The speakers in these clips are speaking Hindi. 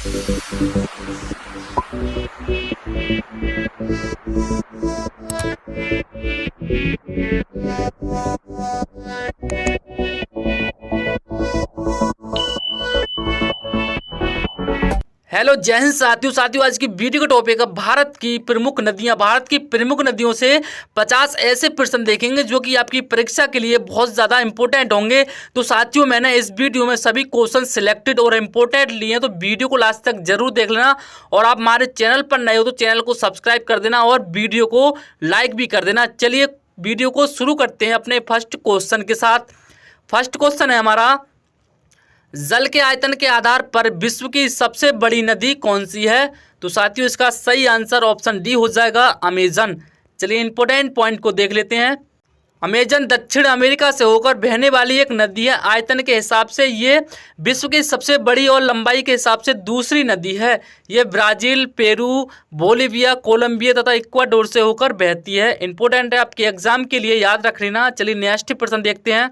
हेलो जय हिंद साथियों, आज की वीडियो का टॉपिक है भारत की प्रमुख नदियां। भारत की प्रमुख नदियों से 50 ऐसे प्रश्न देखेंगे जो कि आपकी परीक्षा के लिए बहुत ज़्यादा इंपॉर्टेंट होंगे। तो साथियों, मैंने इस वीडियो में सभी क्वेश्चन सिलेक्टेड और इम्पोर्टेंट लिए हैं, तो वीडियो को लास्ट तक जरूर देख लेना। और आप हमारे चैनल पर नए हो तो चैनल को सब्सक्राइब कर देना और वीडियो को लाइक भी कर देना। चलिए वीडियो को शुरू करते हैं अपने फर्स्ट क्वेश्चन के साथ। फर्स्ट क्वेश्चन है हमारा, जल के आयतन के आधार पर विश्व की सबसे बड़ी नदी कौन सी है? तो साथियों, इसका सही आंसर ऑप्शन डी हो जाएगा, अमेजन। चलिए इंपॉर्टेंट पॉइंट को देख लेते हैं। अमेजन दक्षिण अमेरिका से होकर बहने वाली एक नदी है। आयतन के हिसाब से ये विश्व की सबसे बड़ी और लंबाई के हिसाब से दूसरी नदी है। ये ब्राजील, पेरू, बोलिविया, कोलंबिया तथा इक्वाडोर से होकर बहती है। इंपॉर्टेंट है, आपके एग्जाम के लिए याद रख लेना। चलिए नेक्स्ट प्रश्न देखते हैं।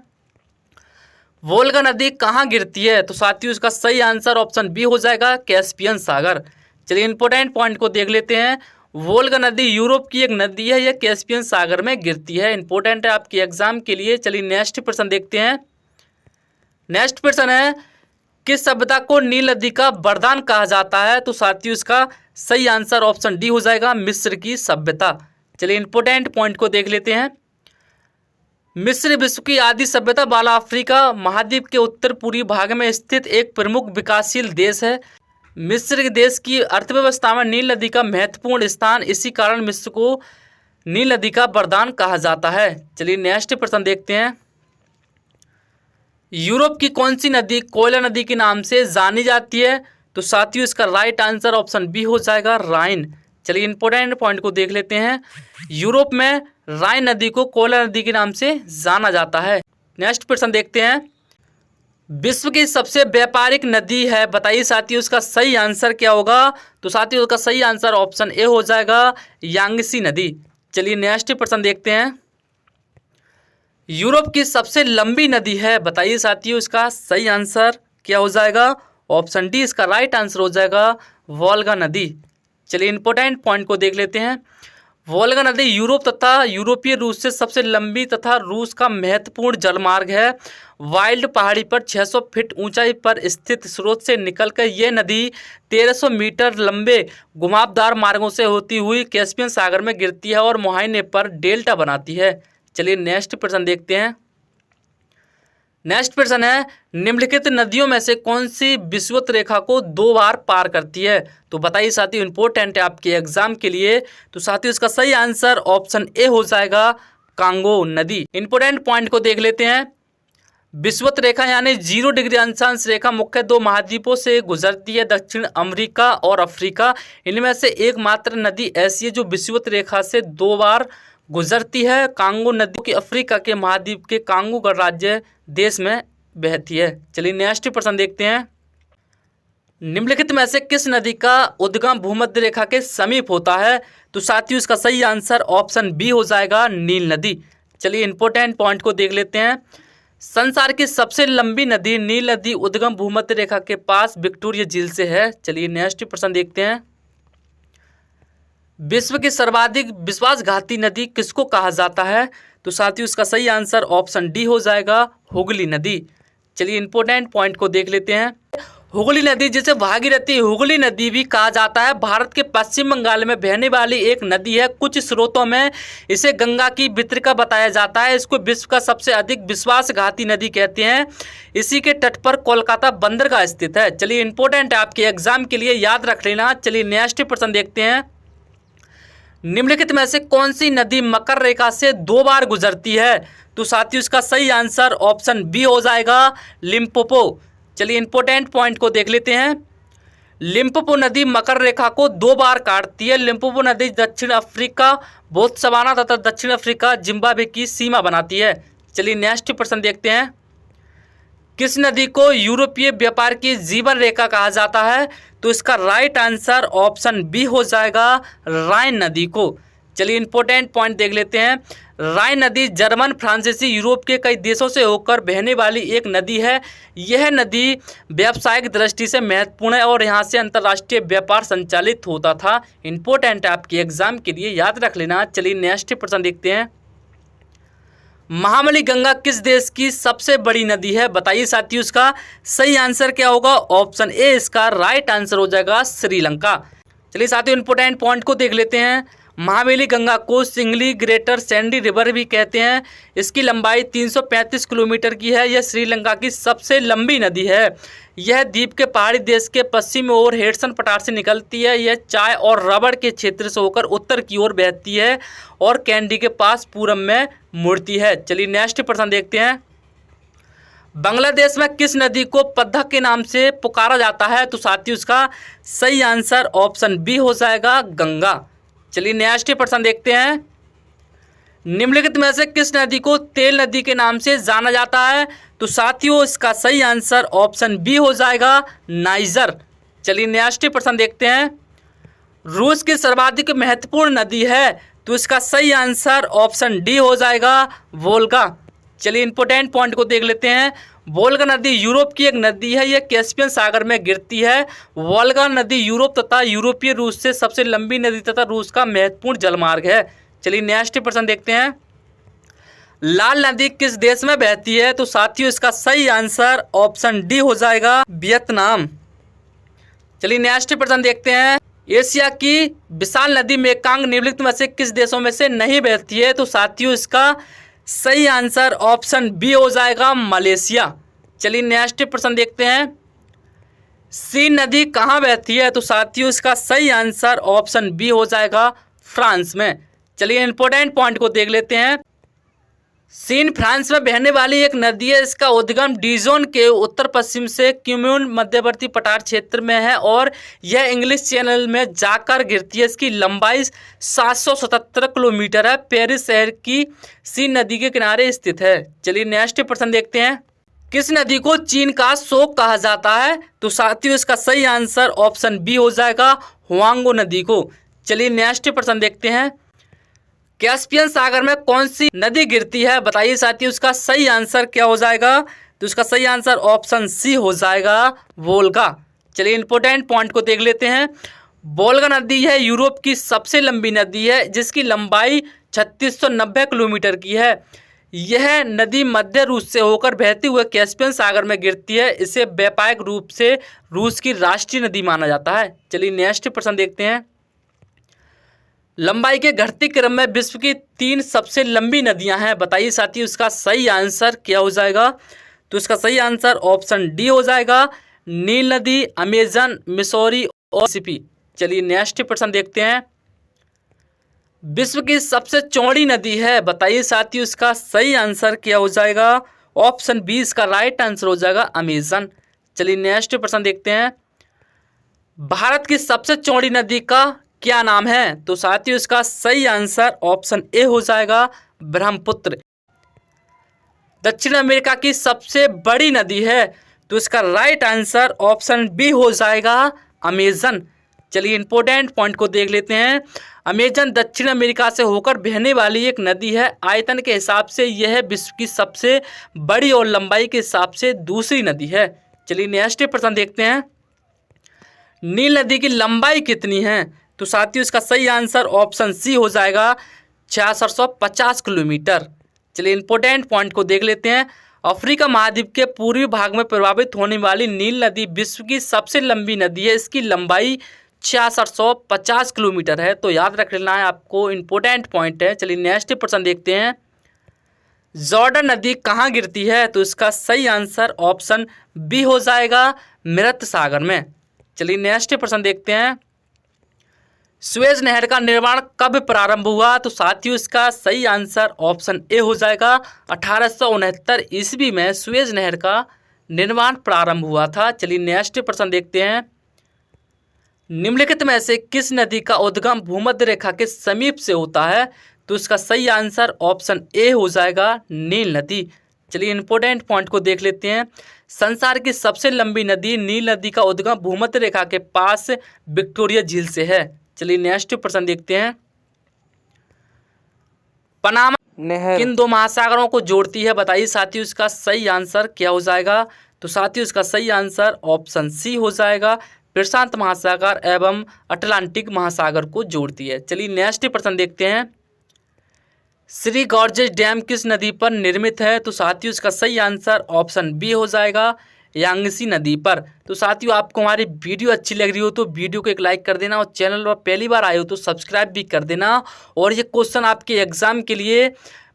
वोल्गा नदी कहाँ गिरती है? तो साथियों, इसका सही आंसर ऑप्शन बी हो जाएगा, कैस्पियन सागर। चलिए इंपॉर्टेंट पॉइंट को देख लेते हैं। वोल्गा नदी यूरोप की एक नदी है, यह कैस्पियन सागर में गिरती है। इंपॉर्टेंट है आपके एग्जाम के लिए। चलिए नेक्स्ट प्रश्न देखते हैं। नेक्स्ट प्रश्न है, किस सभ्यता को नील नदी का वरदान कहा जाता है? तो साथियों, इसका सही आंसर ऑप्शन डी हो जाएगा, मिस्र की सभ्यता। चलिए इंपॉर्टेंट पॉइंट को देख लेते हैं। मिस्र विश्व की आदि सभ्यता वाला अफ्रीका महाद्वीप के उत्तर पूर्वी भाग में स्थित एक प्रमुख विकासशील देश है। मिस्र के देश की अर्थव्यवस्था में नील नदी का महत्वपूर्ण स्थान, इसी कारण मिस्र को नील नदी का वरदान कहा जाता है। चलिए नेक्स्ट प्रश्न देखते हैं। यूरोप की कौन सी नदी कोयला नदी के नाम से जानी जाती है? तो साथियों, इसका राइट आंसर ऑप्शन बी हो जाएगा, राइन। चलिए इंपॉर्टेंट पॉइंट को देख लेते हैं। यूरोप में राइन नदी को कोयला नदी के नाम से जाना जाता है। नेक्स्ट प्रश्न देखते हैं। विश्व की सबसे व्यापारिक नदी है, बताइए साथियों, इसका सही आंसर क्या होगा? तो साथियों, इसका सही आंसर ऑप्शन ए हो जाएगा, यांगसी नदी। चलिए नेक्स्ट प्रश्न देखते हैं। यूरोप की सबसे लंबी नदी है, बताइए साथियों, इसका सही आंसर क्या हो जाएगा? ऑप्शन डी, इसका राइट आंसर हो जाएगा, वोल्गा नदी। चलिए इंपॉर्टेंट पॉइंट को देख लेते हैं। वोल्गा नदी यूरोप तथा यूरोपीय रूस से सबसे लंबी तथा रूस का महत्वपूर्ण जलमार्ग है। वाइल्ड पहाड़ी पर 600 फीट ऊंचाई पर स्थित स्रोत से निकलकर यह नदी 1300 मीटर लंबे घुमावदार मार्गों से होती हुई कैस्पियन सागर में गिरती है और मुहाने पर डेल्टा बनाती है। चलिए नेक्स्ट प्रश्न देखते हैं। नेक्स्ट प्रश्न है, निम्नलिखित नदियों में से कौन सी विषुवत रेखा को 2 बार पार करती है? तो बताइए साथियों, इंपॉर्टेंट है आपके एग्जाम के लिए। तो साथियों, इसका सही आंसर ऑप्शन ए हो जाएगा, कांगो नदी। इंपॉर्टेंट पॉइंट को देख लेते हैं। विषुवत रेखा यानी 0 डिग्री अक्षांश रेखा मुख्य 2 महाद्वीपों से गुजरती है, दक्षिण अमेरिका और अफ्रीका। इनमें से एकमात्र नदी ऐसी है जो विषुवत रेखा से 2 बार गुजरती है। कांगो नदी की अफ्रीका के महाद्वीप के कांगो गणराज्य देश में बहती है। चलिए नेक्स्ट प्रश्न देखते हैं। निम्नलिखित में से किस नदी का उद्गम भूमध्य रेखा के समीप होता है? तो साथियों, इसका सही आंसर ऑप्शन बी हो जाएगा, नील नदी। चलिए इंपॉर्टेंट पॉइंट को देख लेते हैं। संसार की सबसे लंबी नदी नील नदी उद्गम भूमध्य रेखा के पास विक्टोरिया झील से है। चलिए नेक्स्ट प्रश्न देखते हैं। विश्व की सर्वाधिक विश्वासघाती नदी किसको कहा जाता है? तो साथियों, इसका सही आंसर ऑप्शन डी हो जाएगा, हुगली नदी। चलिए इंपॉर्टेंट पॉइंट को देख लेते हैं। हुगली नदी, जिसे भागीरथी हुगली नदी भी कहा जाता है, भारत के पश्चिम बंगाल में बहने वाली एक नदी है। कुछ स्रोतों में इसे गंगा की वितरिका बताया जाता है। इसको विश्व का सबसे अधिक विश्वासघाती नदी कहते हैं। इसी के तट पर कोलकाता बंदरगाह स्थित है। चलिए इंपॉर्टेंट है आपके एग्जाम के लिए, याद रख लेना। चलिए नेक्स्ट प्रश्न देखते हैं। निम्नलिखित में से कौन सी नदी मकर रेखा से 2 बार गुजरती है? तो साथियों, इसका सही आंसर ऑप्शन बी हो जाएगा, लिम्पोपो। चलिए इंपॉर्टेंट पॉइंट को देख लेते हैं। लिम्पोपो नदी मकर रेखा को 2 बार काटती है। लिम्पोपो नदी दक्षिण अफ्रीका, बोत्सवाना तथा दक्षिण अफ्रीका, जिम्बाब्वे की सीमा बनाती है। चलिए नेक्स्ट प्रश्न देखते हैं। किस नदी को यूरोपीय व्यापार की जीवन रेखा कहा जाता है? तो इसका राइट आंसर ऑप्शन बी हो जाएगा, राइन नदी को। चलिए इंपॉर्टेंट पॉइंट देख लेते हैं। राइन नदी जर्मन, फ्रांसीसी, यूरोप के कई देशों से होकर बहने वाली एक नदी है। यह नदी व्यावसायिक दृष्टि से महत्वपूर्ण है और यहाँ से अंतर्राष्ट्रीय व्यापार संचालित होता था। इंपॉर्टेंट है आपके एग्जाम के लिए, याद रख लेना। चलिए नेक्स्ट प्रश्न देखते हैं। महामनी गंगा किस देश की सबसे बड़ी नदी है? बताइए साथियों, इसका सही आंसर क्या होगा? ऑप्शन ए इसका राइट आंसर हो जाएगा श्रीलंका। चलिए साथियों इंपोर्टेंट पॉइंट को देख लेते हैं। महामनी गंगा को सिंगली ग्रेटर सैंडी रिवर भी कहते हैं। इसकी लंबाई 335 किलोमीटर की है। यह श्रीलंका की सबसे लंबी नदी है। यह द्वीप के पहाड़ी देश के पश्चिम ओर हेडसन पठार से निकलती है। यह चाय और रबड़ के क्षेत्र से होकर उत्तर की ओर बहती है और कैंडी के पास पूरब में मुड़ती है। चलिए नेक्स्ट प्रश्न देखते हैं। बांग्लादेश में किस नदी को पद्मा के नाम से पुकारा जाता है? तो साथियों इसका सही आंसर ऑप्शन बी हो जाएगा गंगा। चलिए नेक्स्ट प्रश्न देखते हैं। निम्नलिखित में से किस नदी को तेल नदी के नाम से जाना जाता है? तो साथियों इसका सही आंसर ऑप्शन बी हो जाएगा नाइजर। चलिए नेक्स्ट प्रश्न देखते हैं। रूस की सर्वाधिक महत्वपूर्ण नदी है? तो इसका सही आंसर ऑप्शन डी हो जाएगा वोल्गा। चलिए इंपोर्टेंट पॉइंट को देख लेते हैं। वोल्गा नदी यूरोप की एक नदी है। यह कैस्पियन सागर में गिरती है। वोल्गा नदी यूरोप तथा यूरोपीय रूस से सबसे लंबी नदी तथा रूस का महत्वपूर्ण जलमार्ग है। चलिए नेक्स्ट प्रश्न देखते हैं। लाल नदी किस देश में बहती है? तो साथियों इसका सही आंसर ऑप्शन डी हो जाएगा वियतनाम। चलिए नेक्स्ट प्रश्न देखते हैं। एशिया की विशाल नदी मेकांग निम्नलिखित में से किस देशों में से नहीं बहती है? तो साथियों इसका सही आंसर ऑप्शन बी हो जाएगा मलेशिया। चलिए नेक्स्ट प्रश्न देखते हैं। सीन नदी कहाँ बहती है? तो साथियों इसका सही आंसर ऑप्शन बी हो जाएगा फ्रांस में। चलिए इंपॉर्टेंट पॉइंट को देख लेते हैं। सीन फ्रांस में बहने वाली एक नदी है। इसका उद्गम डिजोन के उत्तर पश्चिम से क्यूम्यून मध्यवर्ती पठार क्षेत्र में है और यह इंग्लिश चैनल में जाकर गिरती है। इसकी लंबाई 777 किलोमीटर है। पेरिस शहर की सीन नदी के किनारे स्थित है। चलिए नेक्स्ट प्रश्न देखते हैं। किस नदी को चीन का शोक कहा जाता है? तो साथियों इसका सही आंसर ऑप्शन बी हो जाएगा हुआंगो नदी को। चलिए नेक्स्ट प्रश्न देखते हैं। कैस्पियन सागर में कौन सी नदी गिरती है? बताइए साथियों इसका सही आंसर क्या हो जाएगा? तो इसका सही आंसर ऑप्शन सी हो जाएगा वोल्गा। चलिए इंपॉर्टेंट पॉइंट को देख लेते हैं। वोल्गा नदी है यूरोप की सबसे लंबी नदी है जिसकी लंबाई 3690 किलोमीटर की है। यह नदी मध्य रूस से होकर बहते हुए कैस्पियन सागर में गिरती है। इसे व्यापक रूप से रूस की राष्ट्रीय नदी माना जाता है। चलिए नेक्स्ट प्रश्न देखते हैं। लंबाई के घटते क्रम में विश्व की 3 सबसे लंबी नदियां हैं। बताइए साथियों इसका सही आंसर क्या हो जाएगा? तो इसका सही आंसर ऑप्शन डी हो जाएगा नील नदी, अमेजन, मिसौरी और मिसिसिपी। चलिए नेक्स्ट प्रश्न देखते हैं। विश्व की सबसे चौड़ी नदी है? बताइए साथियों इसका सही आंसर क्या हो जाएगा? ऑप्शन बी इसका राइट आंसर हो जाएगा अमेजन। चलिए नेक्स्ट प्रश्न देखते हैं। भारत की सबसे चौड़ी नदी का क्या नाम है? तो साथियों इसका सही आंसर ऑप्शन ए हो जाएगा ब्रह्मपुत्र। दक्षिण अमेरिका की सबसे बड़ी नदी है? तो इसका राइट आंसर ऑप्शन बी हो जाएगा अमेजन। चलिए इंपॉर्टेंट पॉइंट को देख लेते हैं। अमेजन दक्षिण अमेरिका से होकर बहने वाली एक नदी है। आयतन के हिसाब से यह विश्व की सबसे बड़ी और लंबाई के हिसाब से दूसरी नदी है। चलिए नेक्स्ट प्रश्न देखते हैं। नील नदी की लंबाई कितनी है? तो साथियों इसका सही आंसर ऑप्शन सी हो जाएगा 6650 किलोमीटर। चलिए इंपॉर्टेंट पॉइंट को देख लेते हैं। अफ्रीका महाद्वीप के पूर्वी भाग में प्रवाहित होने वाली नील नदी विश्व की सबसे लंबी नदी है। इसकी लंबाई 6650 किलोमीटर है। तो याद रख लेना है आपको, इंपॉर्टेंट पॉइंट है। चलिए नेक्स्ट प्रश्न देखते हैं। जॉर्डन नदी कहाँ गिरती है? तो इसका सही आंसर ऑप्शन बी हो जाएगा मृत सागर में। चलिए नेक्स्ट प्रश्न देखते हैं। सुएज नहर का निर्माण कब प्रारंभ हुआ? तो साथियों इसका सही आंसर ऑप्शन ए हो जाएगा 1869 ईस्वी में सुएज नहर का निर्माण प्रारंभ हुआ था। चलिए नेक्स्ट प्रश्न देखते हैं। निम्नलिखित में से किस नदी का उद्गम भूमध्य रेखा के समीप से होता है? तो इसका सही आंसर ऑप्शन ए हो जाएगा नील नदी। चलिए इंपॉर्टेंट पॉइंट को देख लेते हैं। संसार की सबसे लंबी नदी नील नदी का उद्गम भूमध्य रेखा के पास विक्टोरिया झील से है। चलिए नेक्स्ट प्रश्न देखते हैं। पनामा नहर। किन दो महासागरों को जोड़ती है? बताइए साथियों इसका सही आंसर क्या हो जाएगा? तो साथियों इसका सही आंसर ऑप्शन सी हो जाएगा, प्रशांत महासागर एवं अटलांटिक महासागर को जोड़ती है। चलिए नेक्स्ट प्रश्न देखते हैं। श्री गॉर्जेस डैम किस नदी पर निर्मित है? तो साथियों इसका सही आंसर ऑप्शन बी हो जाएगा, यांगसी नदी पर। तो साथियों आपको हमारी वीडियो अच्छी लग रही हो तो वीडियो को एक लाइक कर देना और चैनल पर पहली बार आए हो तो सब्सक्राइब भी कर देना। और ये क्वेश्चन आपके एग्जाम के लिए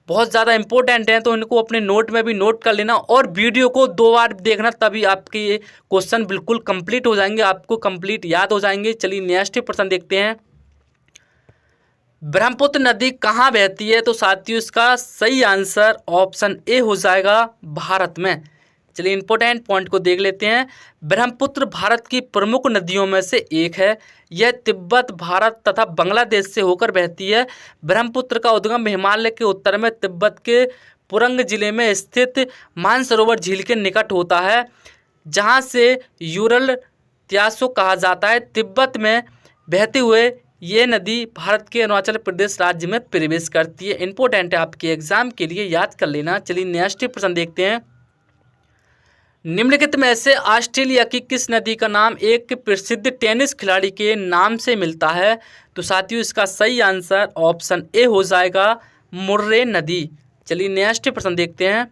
बहुत ज़्यादा इंपॉर्टेंट हैं तो इनको अपने नोट में भी नोट कर लेना और वीडियो को 2 बार देखना, तभी आपके ये क्वेश्चन बिल्कुल कंप्लीट हो जाएंगे, आपको कंप्लीट याद हो जाएंगे। चलिए नेक्स्ट प्रश्न देखते हैं। ब्रह्मपुत्र नदी कहाँ बहती है? तो साथियों इसका सही आंसर ऑप्शन ए हो जाएगा, भारत में। चलिए इंपॉर्टेंट पॉइंट को देख लेते हैं। ब्रह्मपुत्र भारत की प्रमुख नदियों में से एक है। यह तिब्बत, भारत तथा बांग्लादेश से होकर बहती है। ब्रह्मपुत्र का उद्गम हिमालय के उत्तर में तिब्बत के पुरंग जिले में स्थित मानसरोवर झील के निकट होता है, जहां से यूरल त्यासो कहा जाता है। तिब्बत में बहते हुए ये नदी भारत के अरुणाचल प्रदेश राज्य में प्रवेश करती है। इंपॉर्टेंट है आपके एग्जाम के लिए, याद कर लेना। चलिए नेक्स्ट प्रश्न देखते हैं। निम्नलिखित में से ऑस्ट्रेलिया की किस नदी का नाम एक प्रसिद्ध टेनिस खिलाड़ी के नाम से मिलता है? तो साथियों इसका सही आंसर ऑप्शन ए हो जाएगा, मुर्रे नदी। चलिए नेक्स्ट प्रश्न देखते हैं।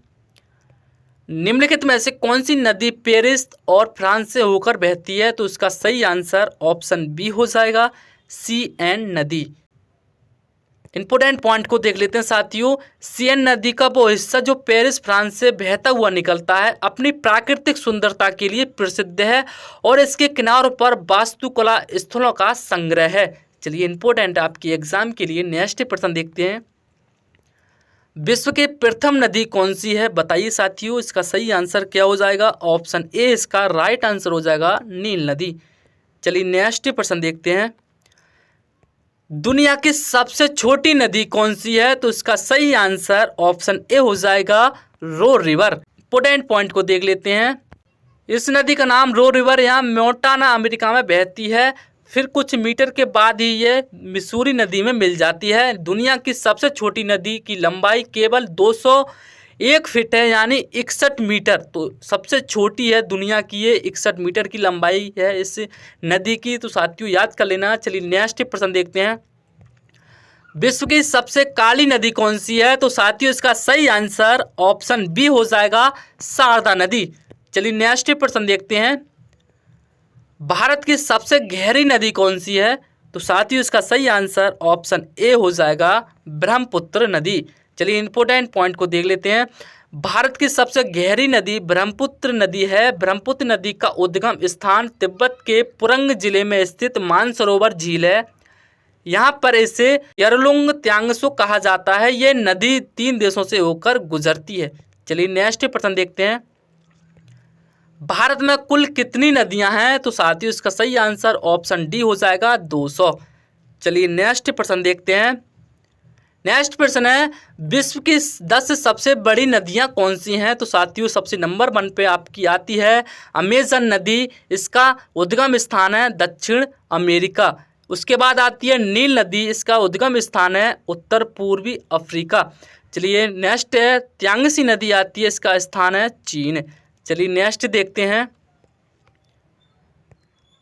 निम्नलिखित में से कौन सी नदी पेरिस और फ्रांस से होकर बहती है? तो इसका सही आंसर ऑप्शन बी हो जाएगा, सीएन नदी। इंपॉर्टेंट पॉइंट को देख लेते हैं साथियों। सीएन नदी का वो हिस्सा जो पेरिस फ्रांस से बहता हुआ निकलता है अपनी प्राकृतिक सुंदरता के लिए प्रसिद्ध है और इसके किनारों पर वास्तुकला स्थलों का संग्रह है। चलिए इंपॉर्टेंट आपकी एग्जाम के लिए नेक्स्ट प्रश्न देखते हैं। विश्व की प्रथम नदी कौन सी है? बताइए साथियों इसका सही आंसर क्या हो जाएगा? ऑप्शन ए इसका राइट आंसर हो जाएगा, नील नदी। चलिए नेक्स्ट प्रश्न देखते हैं। दुनिया की सबसे छोटी नदी कौन सी है? तो इसका सही आंसर ऑप्शन ए हो जाएगा, रो रिवर। इंपॉर्टेंट पॉइंट को देख लेते हैं। इस नदी का नाम रो रिवर यहाँ मोंटाना अमेरिका में बहती है, फिर कुछ मीटर के बाद ही ये मिसूरी नदी में मिल जाती है। दुनिया की सबसे छोटी नदी की लंबाई केवल 201 फीट है, यानी 61 मीटर। तो सबसे छोटी है दुनिया की, ये 61 मीटर की लंबाई है इस नदी की। तो साथियों याद कर लेना। चलिए नेक्स्ट प्रश्न देखते हैं। विश्व की सबसे काली नदी कौन सी है? तो साथियों इसका सही आंसर ऑप्शन बी हो जाएगा, शारदा नदी। चलिए नेक्स्ट प्रश्न देखते हैं। भारत की सबसे गहरी नदी कौन सी है? तो साथियों इसका सही आंसर ऑप्शन ए हो जाएगा, ब्रह्मपुत्र नदी। चलिए इंपॉर्टेंट पॉइंट को देख लेते हैं। भारत की सबसे गहरी नदी ब्रह्मपुत्र नदी है। ब्रह्मपुत्र नदी का उद्गम स्थान तिब्बत के पुरंग जिले में स्थित मानसरोवर झील है। यहाँ पर इसे यरलुंग त्यांगसो कहा जाता है। ये नदी 3 देशों से होकर गुजरती है। चलिए नेक्स्ट प्रश्न देखते हैं। भारत में कुल कितनी नदियां हैं? तो साथियों इसका सही आंसर ऑप्शन डी हो जाएगा, 200। चलिए नेक्स्ट प्रश्न देखते हैं। नेक्स्ट प्रश्न है, विश्व की 10 सबसे बड़ी नदियां कौन सी हैं? तो साथियों सबसे नंबर 1 पे आपकी आती है अमेजन नदी। इसका उद्गम स्थान है दक्षिण अमेरिका। उसके बाद आती है नील नदी, इसका उद्गम स्थान है उत्तर पूर्वी अफ्रीका। चलिए नेक्स्ट है त्यांगसी नदी आती है, इसका स्थान है चीन। चलिए नेक्स्ट देखते हैं।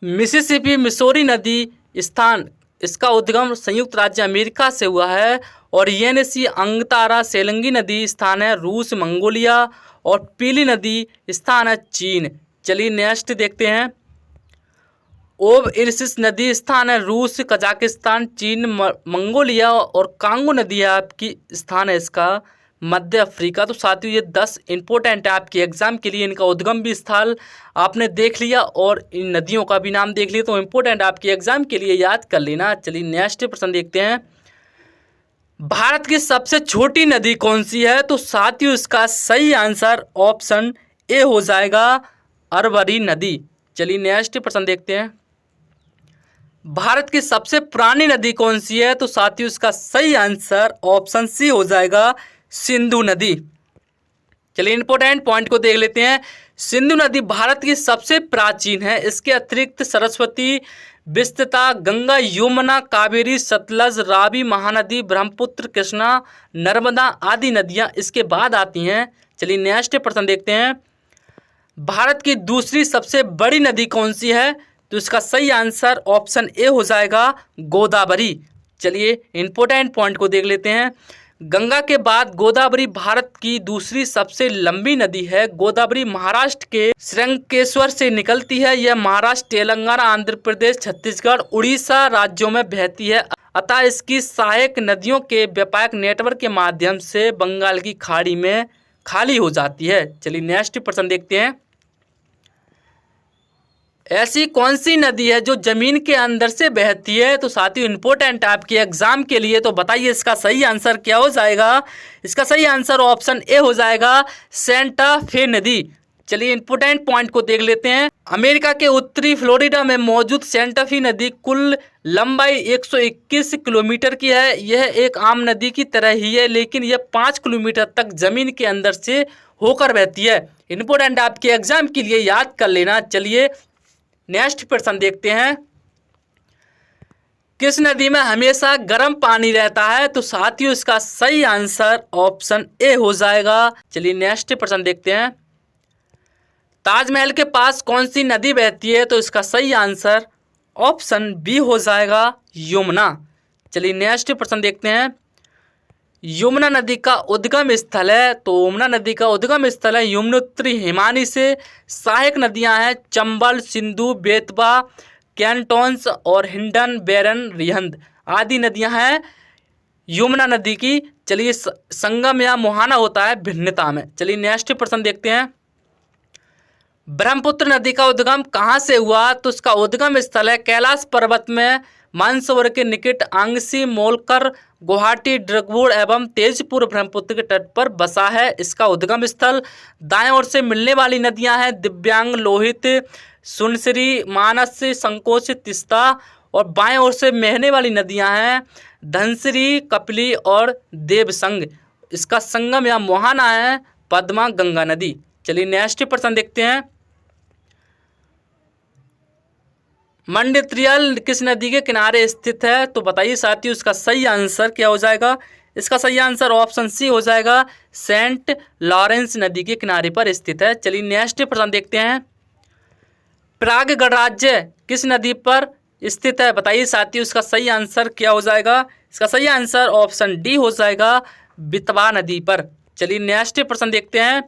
मिसिसिपी मिसौरी नदी स्थान, इसका उद्गम संयुक्त राज्य अमेरिका से हुआ है। और येनेसी अंगतारा सेलंगी नदी स्थान है रूस मंगोलिया। और पीली नदी स्थान है चीन। चलिए नेक्स्ट देखते हैं। ओब इर्सिस नदी स्थान है रूस कजाकिस्तान चीन मंगोलिया। और कांगो नदी है आपकी स्थान है इसका मध्य अफ्रीका। तो साथियों ये 10 इंपॉर्टेंट है आपके एग्जाम के लिए। इनका उद्गम भी स्थल आपने देख लिया और इन नदियों का भी नाम देख लिया, तो इंपॉर्टेंट आपके एग्जाम के लिए, याद कर लेना। चलिए नेक्स्ट प्रश्न देखते हैं। भारत की सबसे छोटी नदी कौन सी है? तो साथियों इसका सही आंसर ऑप्शन ए हो जाएगा, अरवरी नदी। चलिए नेक्स्ट प्रश्न देखते हैं। भारत की सबसे पुरानी नदी कौन सी है? तो साथियों इसका सही आंसर ऑप्शन सी हो जाएगा, सिंधु नदी। चलिए इंपॉर्टेंट पॉइंट को देख लेते हैं। सिंधु नदी भारत की सबसे प्राचीन है। इसके अतिरिक्त सरस्वती, विस्तृता, गंगा, यमुना, कावेरी, सतलज, रावी, महानदी, ब्रह्मपुत्र, कृष्णा, नर्मदा आदि नदियां इसके बाद आती हैं। चलिए नेक्स्ट प्रश्न देखते हैं। भारत की दूसरी सबसे बड़ी नदी कौन सी है? तो इसका सही आंसर ऑप्शन ए हो जाएगा गोदावरी। चलिए इंपॉर्टेंट पॉइंट को देख लेते हैं। गंगा के बाद गोदावरी भारत की दूसरी सबसे लंबी नदी है। गोदावरी महाराष्ट्र के श्रृंगकेश्वर से निकलती है। यह महाराष्ट्र, तेलंगाना, आंध्र प्रदेश, छत्तीसगढ़, उड़ीसा राज्यों में बहती है। अतः इसकी सहायक नदियों के व्यापक नेटवर्क के माध्यम से बंगाल की खाड़ी में खाली हो जाती है। चलिए नेक्स्ट प्रश्न देखते हैं। ऐसी कौन सी नदी है जो जमीन के अंदर से बहती है? तो साथियों इंपॉर्टेंट आपके एग्जाम के लिए, तो बताइए इसका सही आंसर क्या हो जाएगा? इसका सही आंसर ऑप्शन ए हो जाएगा सेंटा फे नदी। चलिए इंपॉर्टेंट पॉइंट को देख लेते हैं। अमेरिका के उत्तरी फ्लोरिडा में मौजूद सेंटा फे नदी कुल लंबाई 121 किलोमीटर की है। यह एक आम नदी की तरह ही है, लेकिन यह 5 किलोमीटर तक जमीन के अंदर से होकर बहती है। इंपॉर्टेंट आपके एग्जाम के लिए याद कर लेना। चलिए नेक्स्ट प्रश्न देखते हैं। किस नदी में हमेशा गर्म पानी रहता है? तो साथियों इसका सही आंसर ऑप्शन ए हो जाएगा। चलिए नेक्स्ट प्रश्न देखते हैं। ताजमहल के पास कौन सी नदी बहती है? तो इसका सही आंसर ऑप्शन बी हो जाएगा यमुना। चलिए नेक्स्ट प्रश्न देखते हैं। यमुना नदी का उद्गम स्थल है। तो यमुना नदी का उद्गम स्थल है यमुनोत्री हिमानी से। सहायक नदियां हैं चंबल, सिंधु, बेतवा, कैंटोन्स और हिंडन, बैरन, रिहंद आदि नदियां हैं यमुना नदी की। चलिए संगम या मुहाना होता है भिन्नता में। चलिए नेक्स्ट प्रश्न देखते हैं। ब्रह्मपुत्र नदी का उद्गम कहाँ से हुआ? तो इसका उद्गम स्थल है कैलाश पर्वत में, मानसरोवर के निकट, आंगसी, मोलकर, गुवाहाटी, ड्रगवुड एवं तेजपुर ब्रह्मपुत्र के तट पर बसा है इसका उद्गम स्थल। दाएं ओर से मिलने वाली नदियां हैं दिव्यांग, लोहित, सुनसरी, मानस, संकोच, तिस्ता। और बाएं ओर से बहने वाली नदियां हैं धनसिरी, कपिली और देवसंग। इसका संगम या मुहाना है पद्मा गंगा नदी। चलिए नेक्स्ट प्रश्न देखते हैं। मंडित्रियल किस नदी के किनारे स्थित है? तो बताइए साथियों इसका सही आंसर क्या हो जाएगा? इसका सही आंसर ऑप्शन सी हो जाएगा सेंट लॉरेंस नदी के किनारे पर स्थित है। चलिए नेक्स्ट प्रश्न देखते हैं। प्राग गणराज्य किस नदी पर स्थित है? बताइए साथियों इसका सही आंसर क्या हो जाएगा? इसका सही आंसर ऑप्शन डी हो जाएगा बेतवा नदी पर। चलिए नेक्स्ट प्रश्न देखते हैं।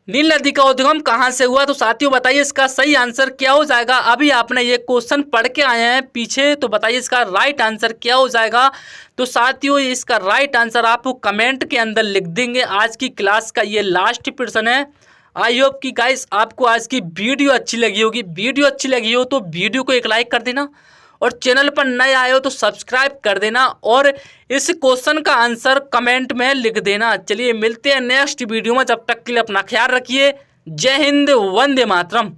नील नदी का उद्गम कहाँ से हुआ? तो साथियों बताइए इसका सही आंसर क्या हो जाएगा? अभी आपने ये क्वेश्चन पढ़ के आए हैं पीछे, तो बताइए इसका राइट आंसर क्या हो जाएगा? तो साथियों इसका राइट आंसर आपको कमेंट के अंदर लिख देंगे। आज की क्लास का ये लास्ट प्रश्न है। आई होप कि गाइस आपको आज की वीडियो अच्छी लगी होगी। वीडियो अच्छी लगी हो तो वीडियो को एक लाइक कर देना, और चैनल पर नए आए हो तो सब्सक्राइब कर देना, और इस क्वेश्चन का आंसर कमेंट में लिख देना। चलिए मिलते हैं नेक्स्ट वीडियो में, जब तक के लिए अपना ख्याल रखिए। जय हिंद, वंदे मातरम।